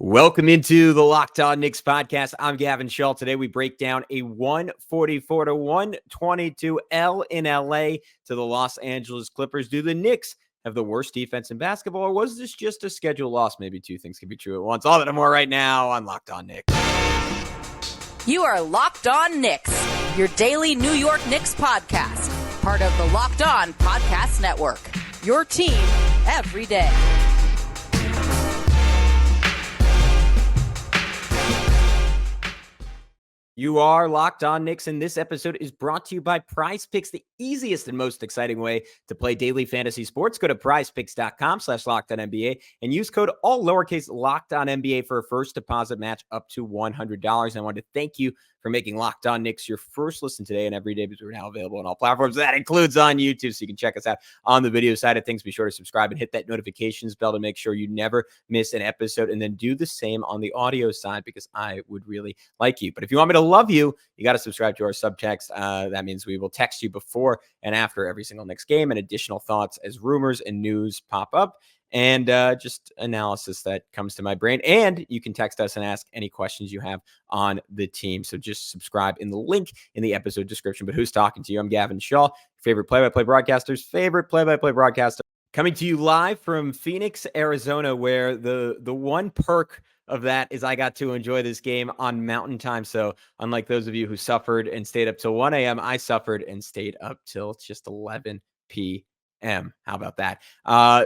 Welcome into the Locked On Knicks podcast. I'm Gavin Schall. Today we break down a 144-122 L in LA to the Los Angeles Clippers. Do the Knicks have the worst defense in basketball, or was this just a schedule loss? Maybe two things can be true at once. All that and more right now on Locked On Knicks. You are Locked On Knicks, your daily New York Knicks podcast, part of the Locked On Podcast Network, your team every day. You are Locked On Knicks, and this episode is brought to you by PrizePicks, the easiest and most exciting way to play daily fantasy sports. Go to prizepicks.com/LockedOnNBA and use code all lowercase LockedOnNBA for a first deposit match up to $100. And I want to thank you for making Locked On Knicks your first listen today and every day, because we're now available on all platforms. That includes on YouTube, so you can check us out on the video side of things. Be sure to subscribe and hit that notifications bell to make sure you never miss an episode, and then do the same on the audio side, because I would really like you. But if you want me to love you, you got to subscribe to our Subtext. That means we will text you before and after every single Knicks game, and additional thoughts as rumors and news pop up, and just analysis that comes to my brain. And you can text us and ask any questions you have on the team. So just subscribe in the link in the episode description. But who's talking to you? I'm Gavin Schall, favorite play-by-play broadcaster's favorite play-by-play broadcaster, coming to you live from Phoenix, Arizona, where the one perk of that is I got to enjoy this game on Mountain Time. So unlike those of you who suffered and stayed up till 1 a.m., I suffered and stayed up till just 11 p.m. How about that?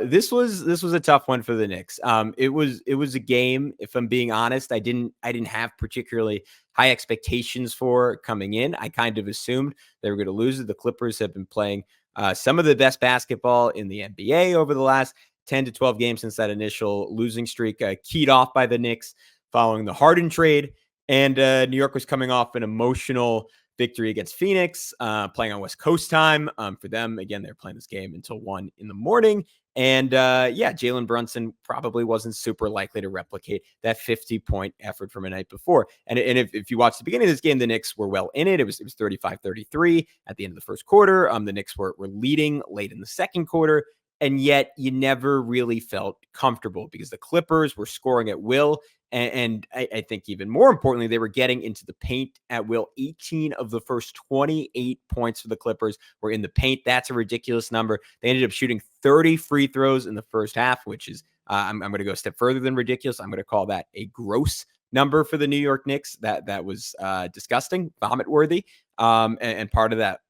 This was a tough one for the Knicks. It was a game, if I'm being honest, I didn't have particularly high expectations for coming in. I kind of assumed they were going to lose it. The Clippers have been playing some of the best basketball in the NBA over the last 10 to 12 games since that initial losing streak keyed off by the Knicks following the Harden trade. And New York was coming off an emotional victory against Phoenix, playing on West Coast time. For them, again, they're playing this game until 1 a.m. And Jalen Brunson probably wasn't super likely to replicate that 50-point effort from a night before. And if you watch the beginning of this game, the Knicks were well in it. It was 35-33 at the end of the first quarter. The Knicks were leading late in the second quarter. And yet you never really felt comfortable because the Clippers were scoring at will. And I think even more importantly, they were getting into the paint at will. 18 of the first 28 points for the Clippers were in the paint. That's a ridiculous number. They ended up shooting 30 free throws in the first half, which is, I'm going to go a step further than ridiculous. I'm going to call that a gross number for the New York Knicks. That was disgusting, vomit worthy. And part of that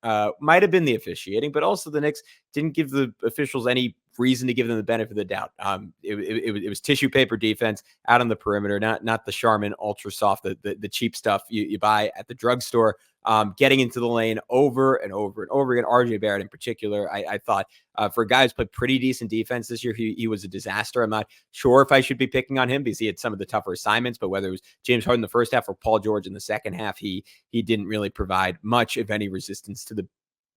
might have been the officiating, but also the Knicks didn't give the officials any reason to give them the benefit of the doubt. It was tissue paper defense out on the perimeter, not the Charmin Ultra Soft, the cheap stuff you buy at the drugstore. Getting into the lane over and over and over again. RJ Barrett in particular, I thought for a guy who's played pretty decent defense this year, he was a disaster. I'm not sure if I should be picking on him because he had some of the tougher assignments, but whether it was James Harden in the first half or Paul George in the second half, he didn't really provide much of any resistance to the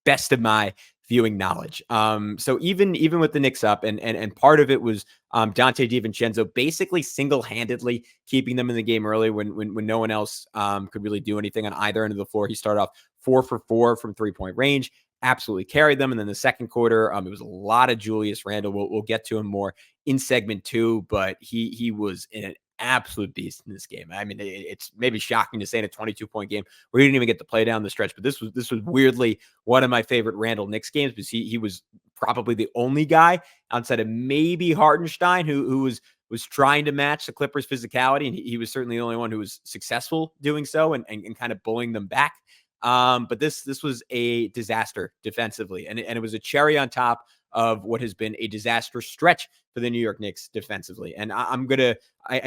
best of my viewing knowledge. So even with the Knicks up, and part of it was Dante DiVincenzo basically single-handedly keeping them in the game early when no one else could really do anything on either end of the floor. He started off 4 for 4 from three-point range, absolutely carried them. And then the second quarter, it was a lot of Julius Randle. We'll get to him more in segment 2, but he was in an absolute beast in this game. I mean, it's maybe shocking to say in a 22-point game where he didn't even get to play down the stretch, but this was weirdly one of my favorite Randle Knicks games because he was probably the only guy outside of maybe Hartenstein who was trying to match the Clippers' physicality, and he was certainly the only one who was successful doing so and kind of bullying them back. But this was a disaster defensively, and it was a cherry on top of what has been a disastrous stretch for the New York Knicks defensively. And I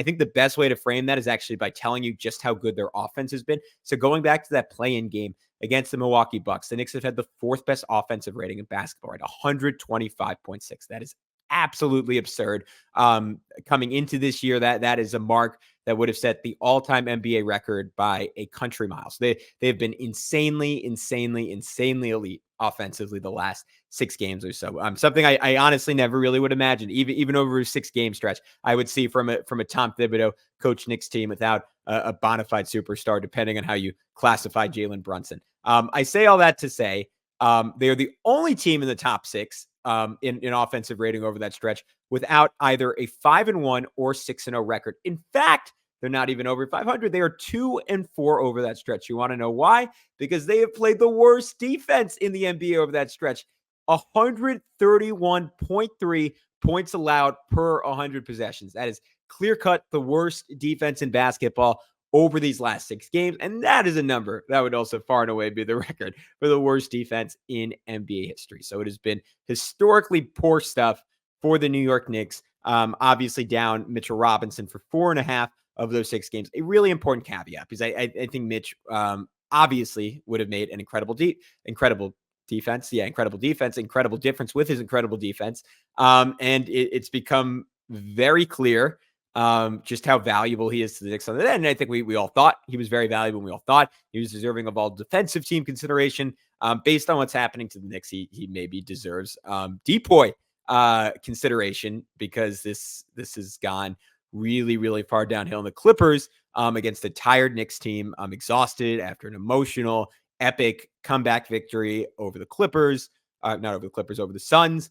think the best way to frame that is actually by telling you just how good their offense has been. So going back to that play-in game against the Milwaukee Bucks, the Knicks have had the 4th best offensive rating in basketball, right? 125.6. That is absolutely absurd. Coming into this year, that is a mark that would have set the all-time NBA record by a country mile. So they've been insanely elite offensively the last 6 games or so. Something I honestly never really would imagine, even over a 6-game stretch, I would see from a Tom Thibodeau coach Knicks team without a bona fide superstar, depending on how you classify Jalen Brunson. I say all that to say they are the only team in the top 6 in offensive rating over that stretch without either a 5-1 or 6-0 record. In fact, they're not even over 500. They are 2-4 over that stretch. You want to know why? Because they have played the worst defense in the NBA over that stretch. 131.3 points allowed per 100 possessions. That is clear-cut the worst defense in basketball over these last 6 games. And that is a number that would also far and away be the record for the worst defense in NBA history. So it has been historically poor stuff for the New York Knicks. Obviously down Mitchell Robinson for 4.5 of those 6 games. A really important caveat, because I think Mitch obviously would have made an incredible defense. Yeah, incredible defense, incredible difference with his incredible defense. And it's become very clear just how valuable he is to the Knicks on the end. And I think we all thought he was very valuable, and we all thought he was deserving of all defensive team consideration. Based on what's happening to the Knicks, he maybe deserves depoy consideration, because this has gone really, really far downhill. And the Clippers against a tired Knicks team, exhausted after an emotional, epic comeback victory over the Clippers, not over the Clippers, over the Suns.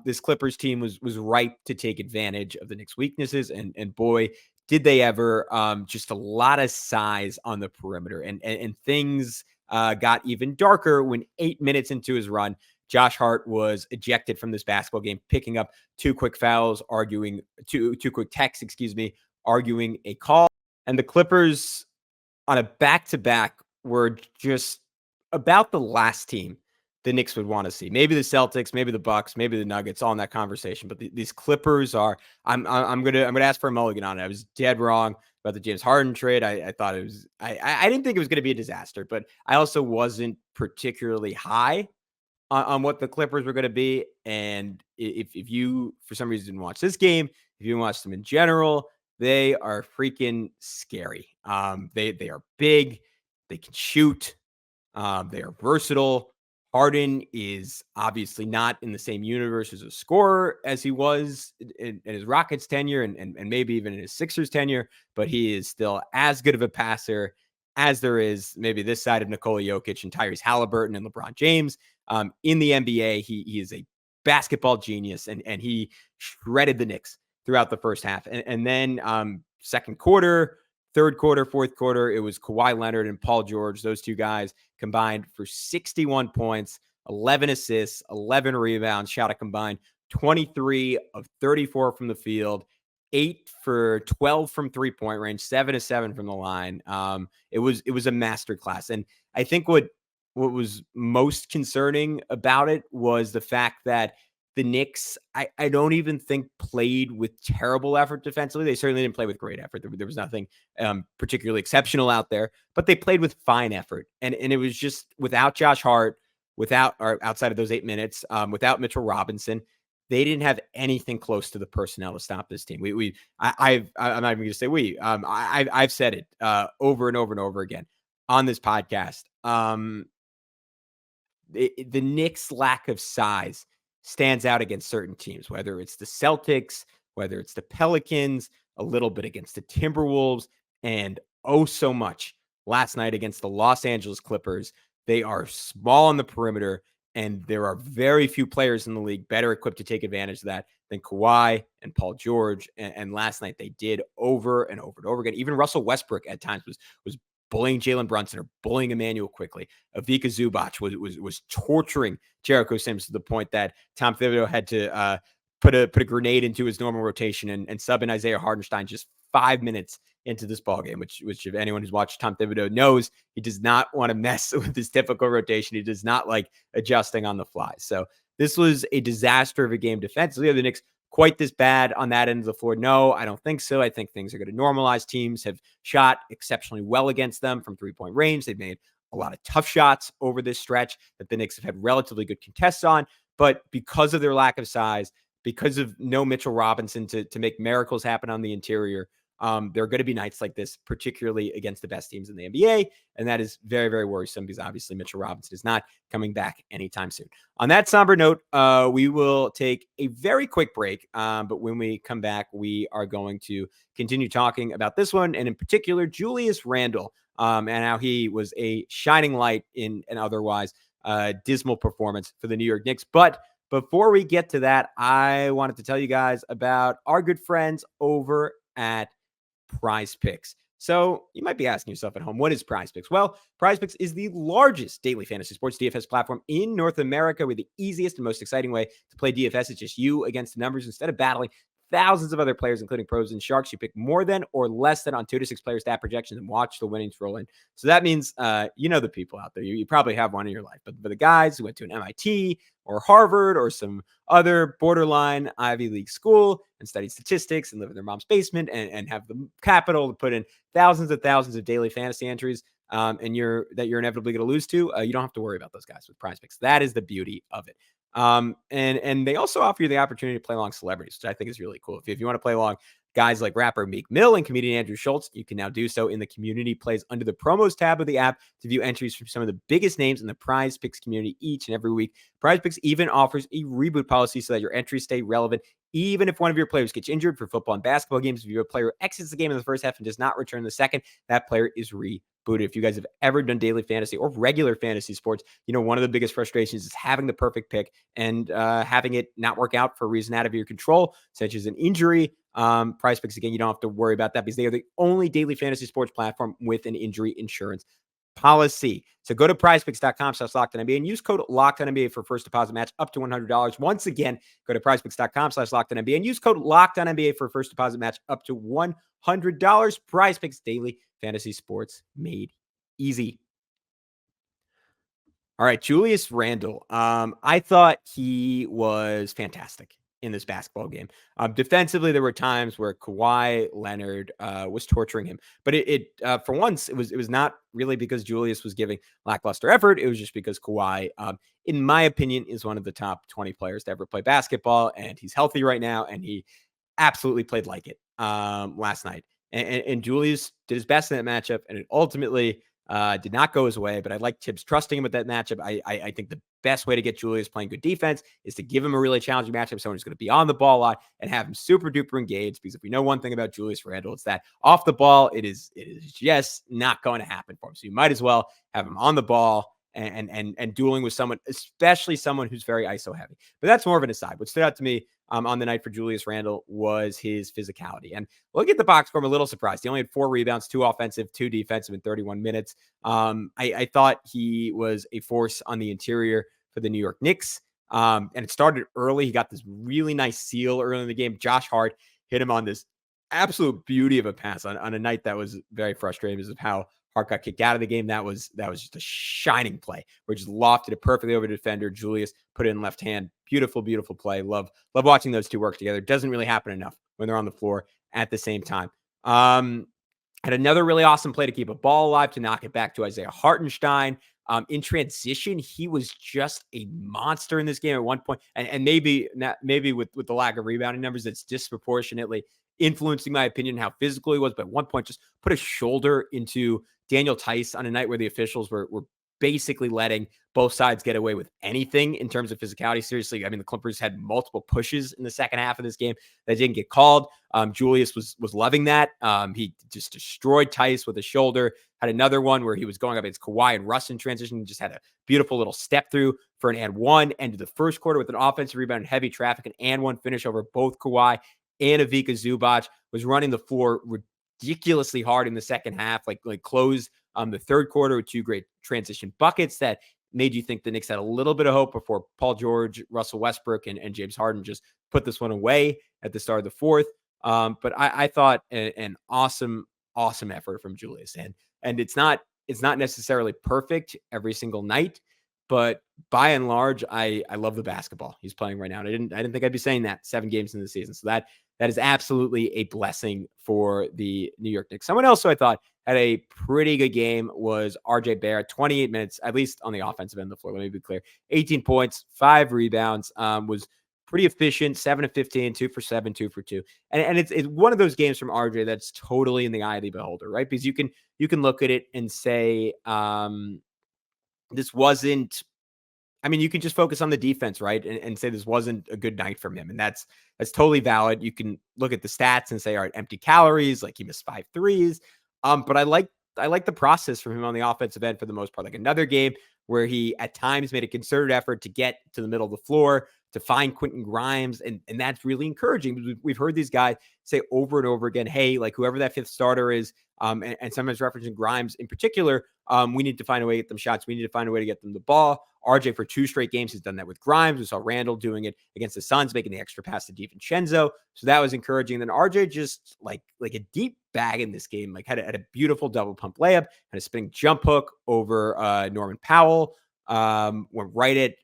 This Clippers team was ripe to take advantage of the Knicks' weaknesses, and boy, did they ever. Just a lot of size on the perimeter, and things got even darker when 8 minutes into his run, Josh Hart was ejected from this basketball game, picking up 2 quick fouls, arguing two quick texts, arguing a call. And the Clippers on a back-to-back were just about the last team the Knicks would want to see. Maybe the Celtics, maybe the Bucks, maybe the Nuggets, all in that conversation. But these Clippers are. I'm gonna ask for a mulligan on it. I was dead wrong about the James Harden trade. I thought it was. I didn't think it was going to be a disaster, but I also wasn't particularly high on what the Clippers were going to be. And if you, for some reason, didn't watch this game, if you watch them in general, they are freaking scary. They are big. They can shoot. They are versatile. Harden is obviously not in the same universe as a scorer as he was in his Rockets tenure and maybe even in his Sixers tenure, but he is still as good of a passer as there is maybe this side of Nikola Jokic and Tyrese Halliburton and LeBron James. In the NBA, he is a basketball genius, and he shredded the Knicks throughout the first half. And then second quarter, third quarter, fourth quarter, it was Kawhi Leonard and Paul George. Those two guys combined for 61 points, 11 assists, 11 rebounds, shot a combined 23 of 34 from the field, 8 for 12 from 3-point range, 7 of 7 from the line. It was a masterclass. And I think what was most concerning about it was the fact that the Knicks, I don't even think played with terrible effort defensively. They certainly didn't play with great effort. There was nothing particularly exceptional out there, but they played with fine effort. And it was just without Josh Hart, outside of those 8 minutes, without Mitchell Robinson, they didn't have anything close to the personnel to stop this team. I'm not even going to say we. I've said it over and over and over again on this podcast. The Knicks' lack of size stands out against certain teams, whether it's the Celtics, whether it's the Pelicans, a little bit against the Timberwolves, and so much last night against the Los Angeles Clippers. They are small on the perimeter, and there are very few players in the league better equipped to take advantage of that than Kawhi and Paul George. And last night they did over and over and over again. Even Russell Westbrook at times was bullying Jalen Brunson or bullying Emmanuel Quickly. Ivica Zubac was torturing Jericho Sims to the point that Tom Thibodeau had to put a grenade into his normal rotation and sub in Isaiah Hardenstein just 5 minutes into this ballgame, which if anyone who's watched Tom Thibodeau knows, he does not want to mess with his typical rotation. He does not like adjusting on the fly. So this was a disaster of a game defensively. Are the Knicks quite this bad on that end of the floor? No, I don't think so. I think things are going to normalize. Teams have shot exceptionally well against them from 3-point range. They've made a lot of tough shots over this stretch that the Knicks have had relatively good contests on. But because of their lack of size, because of no Mitchell Robinson to make miracles happen on the interior, there are going to be nights like this, particularly against the best teams in the NBA. And that is very, very worrisome because obviously Mitchell Robinson is not coming back anytime soon. On that somber note, we will take a very quick break. But when we come back, we are going to continue talking about this one. And in particular, Julius Randle and how he was a shining light in an otherwise dismal performance for the New York Knicks. But before we get to that, I wanted to tell you guys about our good friends over at PrizePicks. So you might be asking yourself at home, what is PrizePicks? Well, PrizePicks is the largest daily fantasy sports DFS platform in North America with the easiest and most exciting way to play DFS. It's just you against the numbers instead of battling thousands of other players, including pros and sharks. You pick more than or less than on 2 to 6 player stat projections and watch the winnings roll in. So that means, the people out there, you probably have one in your life, but the guys who went to an MIT or Harvard or some other borderline Ivy League school and studied statistics and live in their mom's basement and have the capital to put in thousands of daily fantasy entries, and you're inevitably going to lose to, you don't have to worry about those guys with PrizePicks. That is the beauty of it. And they also offer you the opportunity to play along celebrities, which I think is really cool. If you want to play along guys like rapper Meek Mill and comedian Andrew Schultz, you can now do so in the community plays under the promos tab of the app to view entries from some of the biggest names in the PrizePicks community each and every week. PrizePicks even offers a reboot policy so that your entries stay relevant, even if one of your players gets injured. For football and basketball games, if your player exits the game in the first half and does not return in the second, that player is rebooted. If you guys have ever done daily fantasy or regular fantasy sports, one of the biggest frustrations is having the perfect pick and having it not work out for a reason out of your control, such as an injury. PrizePicks, again, you don't have to worry about that because they are the only daily fantasy sports platform with an injury insurance policy. So go to prizepicks.com/LockedOnNBA and use code LockedOnNBA for first deposit match up to $100. Once again, go to prizepicks.com/LockedOnNBA and use code LockedOnNBA for first deposit match up to $100. PrizePicks, daily fantasy sports made easy. All right, Julius Randle. I thought he was fantastic in this basketball game. Defensively, there were times where Kawhi Leonard was torturing him, but it for once it was not really because Julius was giving lackluster effort. It was just because Kawhi, in my opinion, is one of the top 20 players to ever play basketball, and he's healthy right now, and he absolutely played like it last night. And Julius did his best in that matchup, and it ultimately did not go his way, but I like Tibbs trusting him with that matchup. I think the best way to get Julius playing good defense is to give him a really challenging matchup, someone who's going to be on the ball a lot and have him super duper engaged. Because if we know one thing about Julius Randle, it's that off the ball, it is just not going to happen for him. So you might as well have him on the ball and dueling with someone, especially someone who's very ISO heavy. But that's more of an aside. What stood out to me on the night for Julius Randle was his physicality. And look at the box score, I'm a little surprised. He only had 4 rebounds, 2 offensive, 2 defensive in 31 minutes. I thought he was a force on the interior for the New York Knicks. And it started early. He got this really nice seal early in the game. Josh Hart hit him on this absolute beauty of a pass on a night that was very frustrating because of how Hart got kicked out of the game. That was just a shining play where he just lofted it perfectly over the defender. Julius put it in left hand. Beautiful, beautiful play. Love watching those two work together. It doesn't really happen enough when they're on the floor at the same time. Had another really awesome play to keep a ball alive, to knock it back to Isaiah Hartenstein. In transition, he was just a monster in this game at one point. And maybe with the lack of rebounding numbers, it's disproportionately influencing my opinion how physical he was. But at one point, just put a shoulder into Daniel Tice on a night where the officials were basically letting both sides get away with anything in terms of physicality. Seriously, I mean, the Clippers had multiple pushes in the second half of this game that didn't get called. Julius was loving that. He just destroyed Tice with a shoulder. Had another one where he was going up against Kawhi and Russ in transition. Just had a beautiful little step through for an and one. Ended the first quarter with an offensive rebound and heavy traffic, an and one finish over both Kawhi and Ivica Zubac. Was running the floor ridiculously hard in the second half, like closed the third quarter with 2 great transition buckets that made you think the Knicks had a little bit of hope before Paul George, Russell Westbrook, and James Harden just put this one away at the start of the fourth. But I thought an awesome effort from Julius, and it's not necessarily perfect every single night, but by and large, I love the basketball he's playing right now. And I didn't think I'd be saying that 7 games into the season. So that is absolutely a blessing for the New York Knicks. Someone else who I thought had a pretty good game was RJ Barrett. 28 minutes, at least on the offensive end of the floor. Let me be clear. 18 points, 5 rebounds, was pretty efficient, 7 of 15, 2 for 7, 2 for 2. And it's one of those games from RJ that's totally in the eye of the beholder, right? Because you can look at it and say, this wasn't, I mean, you can just focus on the defense, right? And say this wasn't a good night from him. And that's totally valid. You can look at the stats and say, all right, empty calories, like he missed 5 threes. But I like the process from him on the offensive end for the most part. Like another game where he at times made a concerted effort to get to the middle of the floor, to find Quentin Grimes. And that's really encouraging. We've heard these guys say over and over again, hey, like whoever that fifth starter is, and sometimes referencing Grimes in particular, we need to find a way to get them shots. We need to find a way to get them the ball. RJ for 2 straight games has done that with Grimes. We saw Randall doing it against the Suns, making the extra pass to DiVincenzo. So that was encouraging. Then RJ just like a deep bag in this game, like had a beautiful double pump layup, had a spinning jump hook over Norman Powell, went right at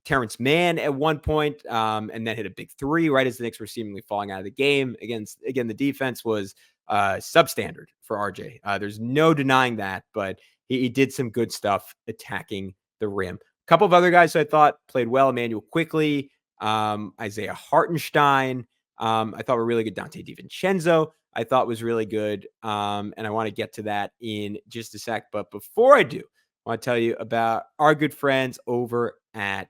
Terrence Mann at one point, and then hit a big 3 right as the Knicks were seemingly falling out of the game. Again, the defense was substandard for RJ. There's no denying that, but he did some good stuff attacking the rim. A couple of other guys who I thought played well: Emmanuel Quickly, Isaiah Hartenstein. I thought were really good. Dante DiVincenzo, I thought was really good. And I want to get to that in just a sec. But before I do, I want to tell you about our good friends over at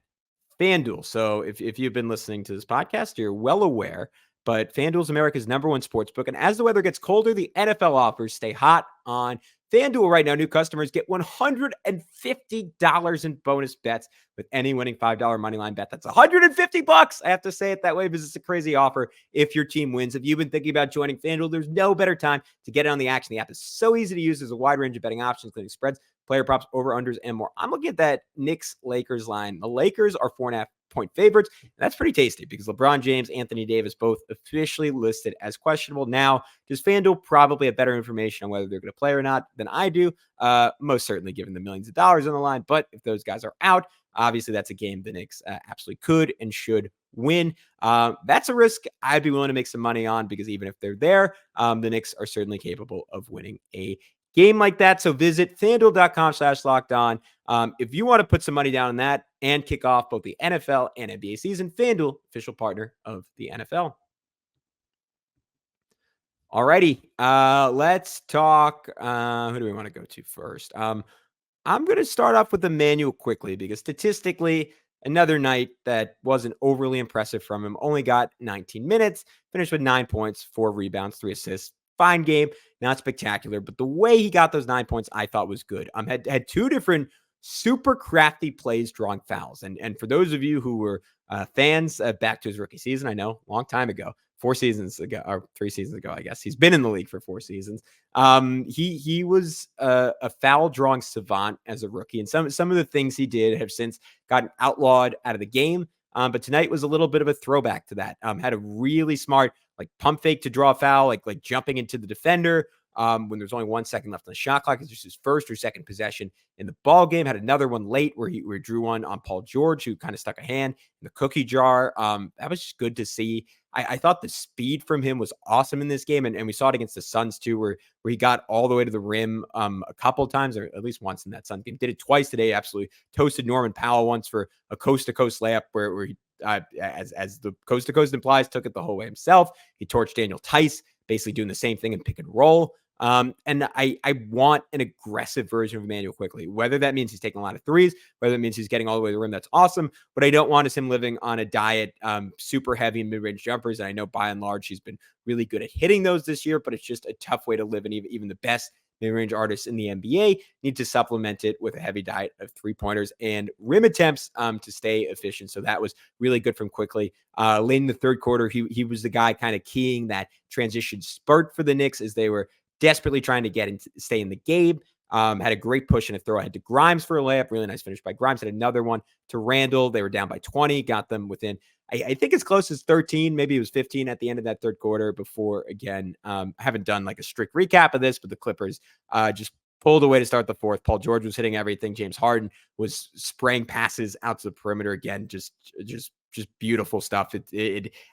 FanDuel. So if you've been listening to this podcast, you're well aware, but FanDuel is America's #1 sportsbook. And as the weather gets colder, the NFL offers stay hot on FanDuel right now. New customers get $150 in bonus bets with any winning $5 moneyline bet. That's $150. I have to say it that way because it's a crazy offer if your team wins. If you've been thinking about joining FanDuel, there's no better time to get in on the action. The app is so easy to use. There's a wide range of betting options, including spreads, player props, over-unders, and more. I'm looking at that Knicks-Lakers line. The Lakers are 4.5-point favorites. That's pretty tasty because LeBron James, Anthony Davis, both officially listed as questionable. Now, does FanDuel probably have better information on whether they're going to play or not than I do? Most certainly, given the millions of dollars on the line. But if those guys are out, obviously that's a game the Knicks absolutely could and should win. That's a risk I'd be willing to make some money on because even if they're there, the Knicks are certainly capable of winning a game like that. So visit FanDuel.com/lockedon. If you want to put some money down on that and kick off both the NFL and NBA season, FanDuel, official partner of the NFL. Alrighty, let's talk. Who do we want to go to first? I'm going to start off with Emmanuel Quickly because statistically, another night that wasn't overly impressive from him. Only got 19 minutes, finished with 9 points, 4 rebounds, 3 assists. Fine game, not spectacular, but the way he got those 9 points, I thought was good. Had 2 different super crafty plays drawing fouls. And for those of you who were fans back to his rookie season, I know, long time ago, 4 seasons ago, or 3 seasons ago, I guess. He's been in the league for 4 seasons. He was a foul drawing savant as a rookie. And some of the things he did have since gotten outlawed out of the game. But tonight was a little bit of a throwback to that. Had a really smart like pump fake to draw a foul, like jumping into the defender when there's only 1 second left on the shot clock. It's just his first or second possession in the ball game. Had another one late where he drew one on Paul George, who kind of stuck a hand in the cookie jar. That was just good to see. I thought the speed from him was awesome in this game. And we saw it against the Suns too, where he got all the way to the rim a couple times, or at least once in that Suns game. Did it twice today. Absolutely toasted Norman Powell once for a coast-to-coast layup where he, as the coast-to-coast implies, took it the whole way himself. He torched Daniel Tice, basically doing the same thing in pick and roll. And I want an aggressive version of Emmanuel Quickly, whether that means he's taking a lot of threes, whether that means he's getting all the way to the rim. That's awesome. What I don't want is him living on a diet, super heavy mid-range jumpers. And I know by and large, he's been really good at hitting those this year, but it's just a tough way to live. And even the best mid-range artists in the NBA need to supplement it with a heavy diet of 3-pointers and rim attempts to stay efficient. So that was really good from Quickly. Late in the third quarter, he was the guy kind of keying that transition spurt for the Knicks as they were desperately trying to stay in the game. Had a great push and a throw ahead to Grimes for a layup. Really nice finish by Grimes. Had another one to Randall. They were down by 20, got them within, I think as close as 13, maybe it was 15 at the end of that third quarter before, again, I haven't done like a strict recap of this, but the Clippers just pulled away to start the fourth. Paul George was hitting everything. James Harden was spraying passes out to the perimeter again. Just beautiful stuff.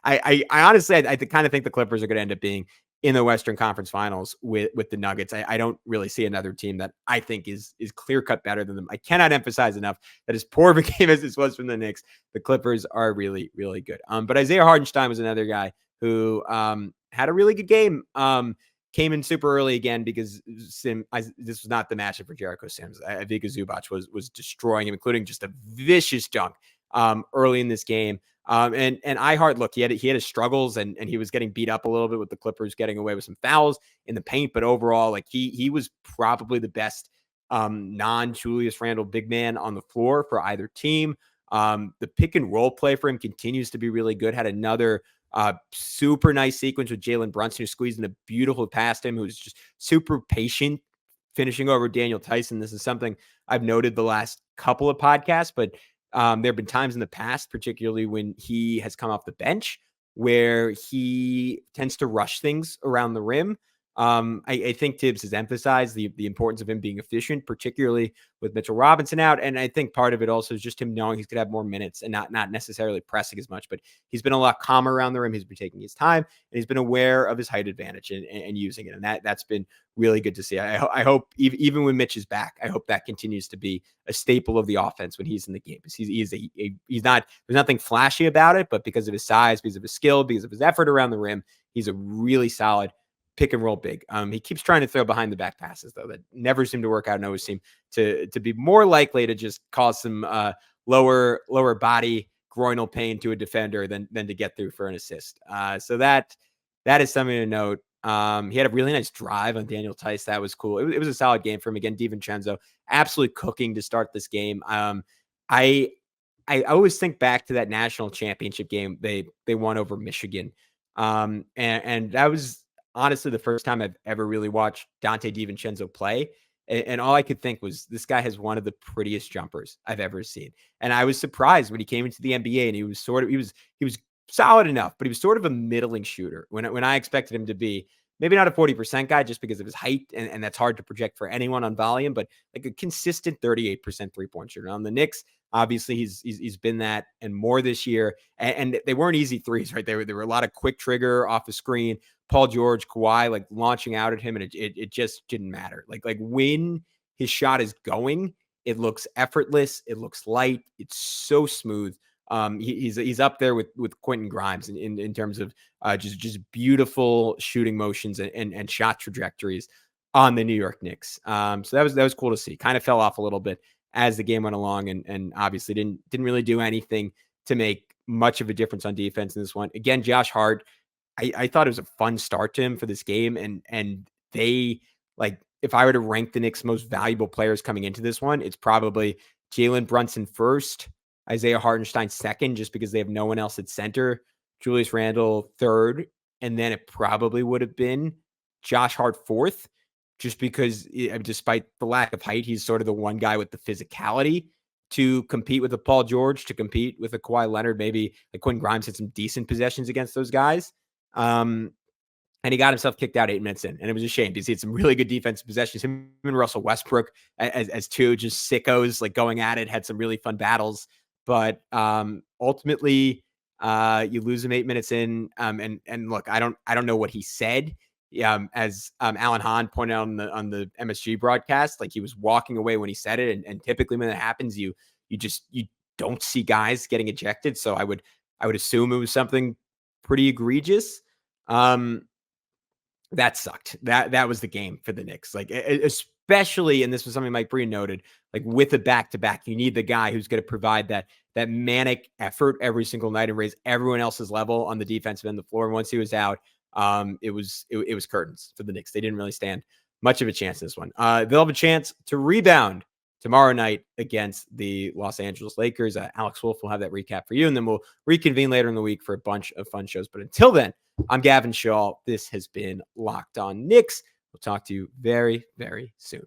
I honestly, I kind of think the Clippers are going to end up being in the Western Conference Finals with the Nuggets. I don't really see another team that I think is clear-cut better than them. I cannot emphasize enough that as poor of a game as this was from the Knicks, the Clippers are really, really good. But Isaiah Hartenstein was another guy who had a really good game. Came in super early again because this was not the matchup for Jericho Sims. Ivica Zubac was destroying him, including just a vicious dunk early in this game. And iHeart, look, he had his struggles and he was getting beat up a little bit with the Clippers getting away with some fouls in the paint. But overall, like he was probably the best non-Julius Randle big man on the floor for either team. The pick and roll play for him continues to be really good. Had another super nice sequence with Jalen Brunson, who squeezed in a beautiful past him, who's just super patient, finishing over Daniel Tyson. This is something I've noted the last couple of podcasts, but there have been times in the past, particularly when he has come off the bench, where he tends to rush things around the rim. I think Tibbs has emphasized the importance of him being efficient, particularly with Mitchell Robinson out. And I think part of it also is just him knowing he's going to have more minutes and not necessarily pressing as much, but he's been a lot calmer around the rim. He's been taking his time, and he's been aware of his height advantage and using it. And that's been really good to see. I hope even when Mitch is back, I hope that continues to be a staple of the offense when he's in the game. Because he's not, there's nothing flashy about it, but because of his size, because of his skill, because of his effort around the rim, he's a really solid pick and roll big. He keeps trying to throw behind the back passes, though, that never seem to work out and always seem to be more likely to just cause some lower body groinal pain to a defender than to get through for an assist. So that is something to note. He had a really nice drive on Daniel Tice. That was cool. It was a solid game for him. Again, DiVincenzo absolutely cooking to start this game. I always think back to that national championship game they won over Michigan. And that was honestly the first time I've ever really watched Dante DiVincenzo play. And all I could think was, this guy has one of the prettiest jumpers I've ever seen. And I was surprised when he came into the NBA, and he was solid enough, but he was sort of a middling shooter when I expected him to be maybe not a 40% guy just because of his height. And that's hard to project for anyone on volume, but like a consistent 38% 3-point shooter. On the Knicks, obviously he's been that and more this year. And they weren't easy threes, right? There were a lot of quick trigger off the screen. Paul George, Kawhi, like launching out at him, and it just didn't matter. Like when his shot is going, it looks effortless. It looks light. It's so smooth. He's up there with Quentin Grimes in terms of just beautiful shooting motions and shot trajectories on the New York Knicks. So that was cool to see. Kind of fell off a little bit as the game went along, and obviously didn't really do anything to make much of a difference on defense in this one. Again, Josh Hart, I thought it was a fun start to him for this game, and they, like, if I were to rank the Knicks' most valuable players coming into this one, it's probably Jalen Brunson first, Isaiah Hartenstein second, just because they have no one else at center, Julius Randle third, and then it probably would have been Josh Hart fourth, just because despite the lack of height, he's sort of the one guy with the physicality to compete with a Paul George, to compete with a Kawhi Leonard. Maybe like Quentin Grimes had some decent possessions against those guys. And he got himself kicked out 8 minutes in, and it was a shame because he had some really good defensive possessions. Him and Russell Westbrook as two just sickos, like going at it, had some really fun battles. But ultimately, you lose him 8 minutes in. And look, I don't know what he said. As Alan Hahn pointed out on the MSG broadcast, like he was walking away when he said it, and typically when that happens, you don't see guys getting ejected. So I would assume it was something pretty egregious. That sucked. That was the game for the Knicks. Like, especially, and this was something Mike Breen noted, like with a back-to-back, you need the guy who's going to provide that manic effort every single night and raise everyone else's level on the defensive end of the floor. And once he was out, it was curtains for the Knicks. They didn't really stand much of a chance in this one. They'll have a chance to rebound tomorrow night against the Los Angeles Lakers. Alex Wolf will have that recap for you, and then we'll reconvene later in the week for a bunch of fun shows. But until then, I'm Gavin Schall. This has been Locked On Knicks. We'll talk to you very, very soon.